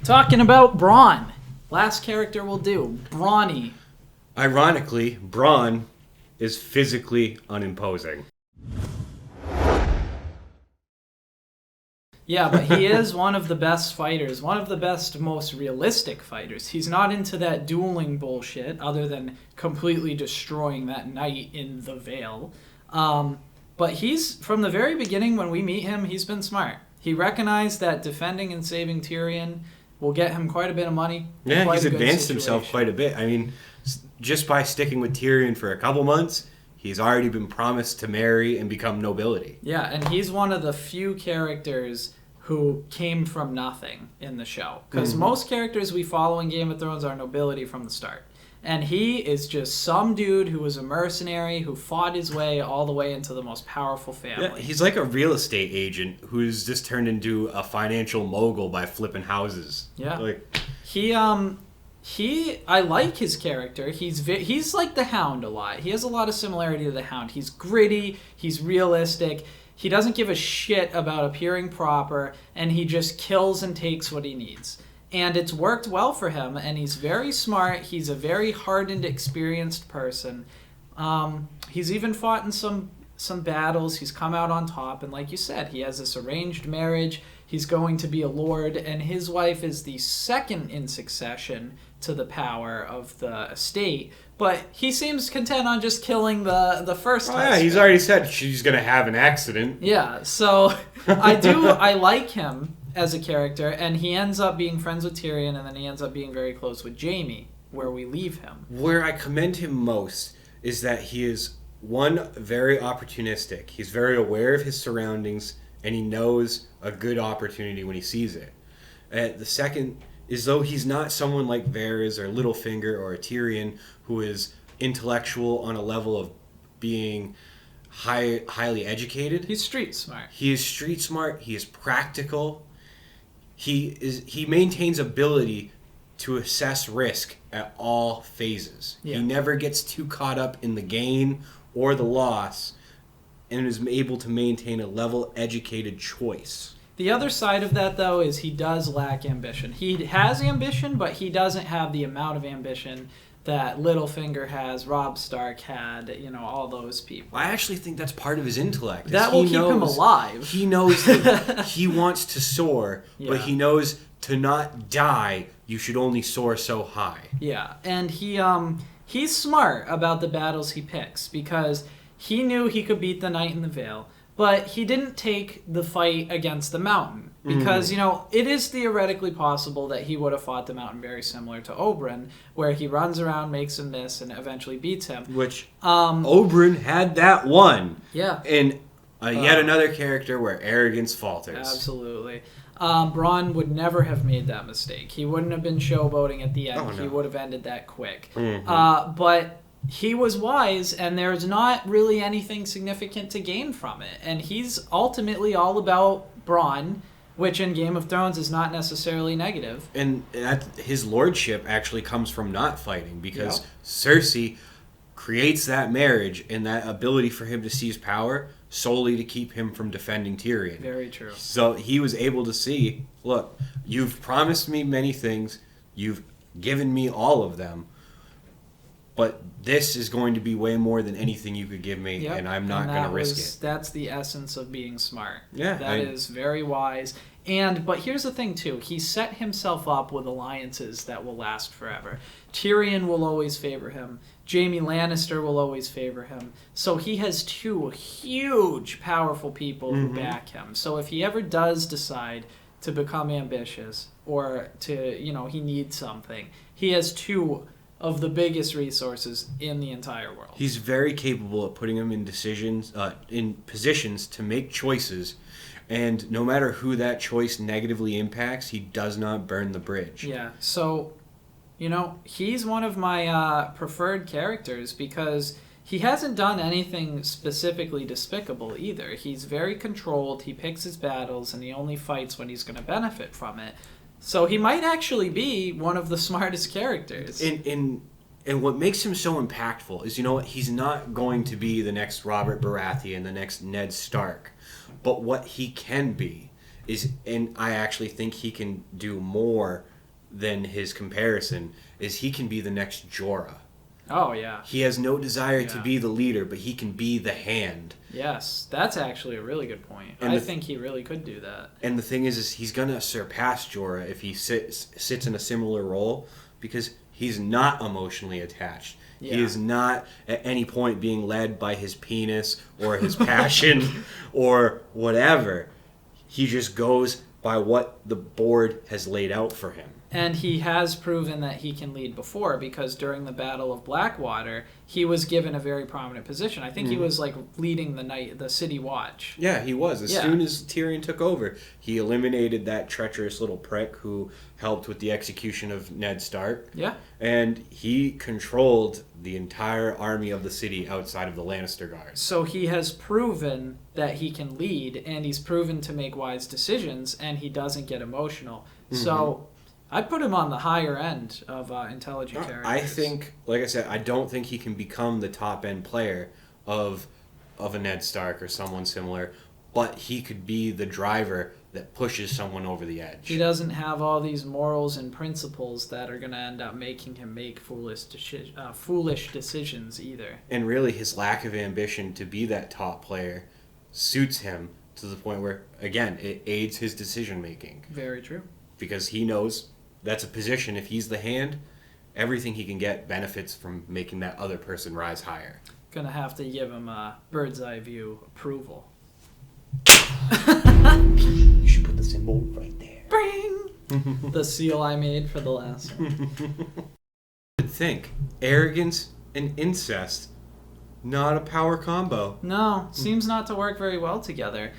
Talking about Bronn. Last character we'll do. Brawny. Ironically, Bronn is physically unimposing. Yeah, but he is one of the best fighters, one of the best, most realistic fighters. He's not into that dueling bullshit, other than completely destroying that knight in the Vale. But he's, from the very beginning when we meet him, he's been smart. He recognized that defending and saving Tyrion will get him quite a bit of money. Yeah, he's advanced himself quite a bit. I mean, just by sticking with Tyrion for a couple months, he's already been promised to marry and become nobility. Yeah, and he's one of the few characters who came from nothing in the show. Because most characters we follow in Game of Thrones are nobility from the start. And he is just some dude who was a mercenary who fought his way all the way into the most powerful family. Yeah, he's like a real estate agent who's just turned into a financial mogul by flipping houses. Yeah. Like I like his character. He's like the Hound a lot. He has a lot of similarity to the Hound. He's gritty, he's realistic. He doesn't give a shit about appearing proper, and he just kills and takes what he needs. And it's worked well for him, and he's very smart. He's a very hardened, experienced person. He's even fought in some battles. He's come out on top, and like you said, he has this arranged marriage. He's going to be a lord, and his wife is the second in succession to the power of the estate. But he seems content on just killing the first husband. Yeah, he's already said she's going to have an accident. Yeah, so I like him as a character, and he ends up being friends with Tyrion, and then he ends up being very close with Jaime, where we leave him. Where I commend him most is that he is, one, very opportunistic. He's very aware of his surroundings, and he knows a good opportunity when he sees it. The second is, though he's not someone like Varys or Littlefinger or Tyrion who is intellectual on a level of being highly educated. He's street smart. He is street smart. He is practical. He maintains ability to assess risk at all phases. Yeah. He never gets too caught up in the gain or the loss, and is able to maintain a level-educated choice. The other side of that, though, is he does lack ambition. He has ambition, but he doesn't have the amount of ambition that Littlefinger has, Robb Stark had, all those people. I actually think that's part of his intellect. That will keep him alive. He knows that he wants to soar, but he knows to not die, you should only soar so high. Yeah, and he's smart about the battles he picks, because he knew he could beat the Knight in the Vale, but he didn't take the fight against the Mountain. Because, it is theoretically possible that he would have fought the Mountain very similar to Oberyn, where he runs around, makes him miss, and eventually beats him. Which, Oberyn had that one. Yeah. And yet another character where arrogance falters. Absolutely. Bronn would never have made that mistake. He wouldn't have been showboating at the end. Oh, no. He would have ended that quick. But he was wise, and there's not really anything significant to gain from it. And he's ultimately all about Bronn, which in Game of Thrones is not necessarily negative. And his lordship actually comes from not fighting, because Cersei creates that marriage and that ability for him to seize power solely to keep him from defending Tyrion. Very true. So he was able to see, look, you've promised me many things, you've given me all of them, but this is going to be way more than anything you could give me, and I'm not going to risk it. That's the essence of being smart. Yeah. That is very wise. But here's the thing, too. He set himself up with alliances that will last forever. Tyrion will always favor him. Jaime Lannister will always favor him. So he has two huge, powerful people who back him. So if he ever does decide to become ambitious or to, he needs something, he has two of the biggest resources in the entire world. He's very capable of putting him in positions to make choices, and no matter who that choice negatively impacts, he does not burn the bridge. Yeah, so, he's one of my preferred characters because he hasn't done anything specifically despicable either. He's very controlled, he picks his battles, and he only fights when he's going to benefit from it. So he might actually be one of the smartest characters. And what makes him so impactful is, he's not going to be the next Robert Baratheon, the next Ned Stark. But what he can be is, and I actually think he can do more than his comparison is he can be the next Jorah. Oh, yeah. He has no desire to be the leader, but he can be the hand. Yes, that's actually a really good point. And I think he really could do that. And the thing is he's going to surpass Jorah if he sits in a similar role, because he's not emotionally attached. Yeah. He is not at any point being led by his penis or his passion or whatever. He just goes by what the board has laid out for him. And he has proven that he can lead before, because during the Battle of Blackwater, he was given a very prominent position. I think he was like leading the city watch. Yeah, he was. As soon as Tyrion took over, he eliminated that treacherous little prick who helped with the execution of Ned Stark. Yeah. And he controlled the entire army of the city outside of the Lannister guards. So he has proven that he can lead, and he's proven to make wise decisions, and he doesn't get emotional. So I'd put him on the higher end of intelligent characters. I think, like I said, I don't think he can become the top-end player of a Ned Stark or someone similar, but he could be the driver that pushes someone over the edge. He doesn't have all these morals and principles that are going to end up making him make foolish decisions either. And really, his lack of ambition to be that top player suits him to the point where, again, it aids his decision-making. Very true. Because he knows that's a position. If he's the hand, everything he can get benefits from making that other person rise higher. Gonna have to give him a bird's eye view approval. You should put the symbol right there. Bring! The seal I made for the last one. Think arrogance and incest, not a power combo. No, seems not to work very well together.